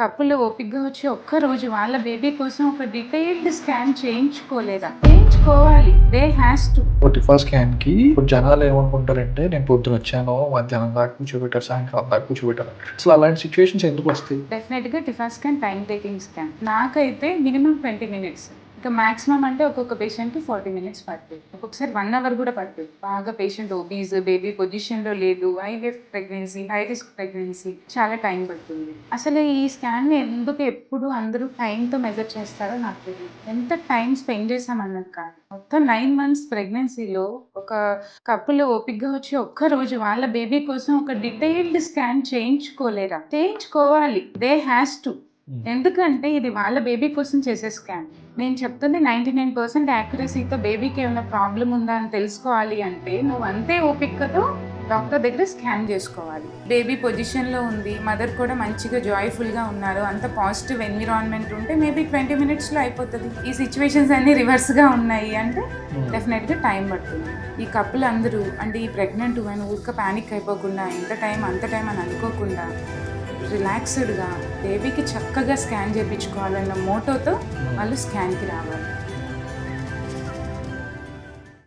Couple ఓపికగా వచ్చి ఒక్కరోజు వాళ్ళ బేబీ కోసం ఒక డీటెయిల్డ్ స్కాన్ చేయించుకోవాలి. They has to. TIFFA scan కి ఇప్పుడు జనాలు ఏమనుకుంటారంటే నేను పొద్దున వచ్చాను మధ్యాహ్నం దాకా కూర్చోబెట్టారు సాయంకాలం దాకా కూర్చోబెట్టారు. అసలు అలాంటి సిచ్యువేషన్స్ ఎందుకు వస్తాయి? డెఫినెట్ గా TIFFA scan time taking scan. నాకైతే మినిమం 20 minutes, ఇంకా మాక్సిమం అంటే ఒక్కొక్క పేషెంట్ కి 40 minutes పడుతుంది, ఒక్కొక్కసారి 1 hour కూడా పడుతుంది. బాగా పేషెంట్ ఒబీస్, బేబీ పొజిషన్ లో లేదు, IVF pregnancy, high risk pregnancy, చాలా టైం పడుతుంది. అసలు ఈ స్కాన్ ని ఎందుకు ఎప్పుడు అందరూ టైం తో మెజర్ చేస్తారో నాకు తెలియదు. ఎంత టైం స్పెండ్ చేసామన్నది కాదు, మొత్తం 9 months ప్రెగ్నెన్సీలో ఒక కపుల్ ఓపికగా వచ్చి ఒక్క రోజు వాళ్ళ బేబీ కోసం ఒక డీటెయిల్డ్ స్కాన్ చేయించుకోవాలి. They has to. ఎందుకంటే ఇది వాళ్ళ బేబీ కోసం చేసే స్కాన్. నేను చెప్తుంది 99% యాక్యురసీతో బేబీకి ఏమైనా ప్రాబ్లం ఉందా అని తెలుసుకోవాలి అంటే నువ్వు అంతే ఓపికతో డాక్టర్ దగ్గర స్కాన్ చేసుకోవాలి. బేబీ పొజిషన్లో ఉంది, మదర్ కూడా మంచిగా జాయ్ఫుల్గా ఉన్నారు, అంత పాజిటివ్ ఎన్విరాన్మెంట్ ఉంటే మేబీ 20 minutesలో అయిపోతుంది. ఈ సిచ్యువేషన్స్ అన్నీ రివర్స్గా ఉన్నాయి అంటే డెఫినెట్గా టైం పడుతుంది. ఈ కపుల్ అందరూ అంటే ఈ ప్రెగ్నెంట్ ఉమెన్ ఊరిక ప్యానిక్ అయిపోకుండా ఇంత టైం అంత టైం అని అనుకోకుండా రిలాక్స్డ్గా బేబీకి చక్కగా స్కాన్ చేయించుకోవాలన్న మోటోతో వాళ్ళు స్కాన్కి రావాలి.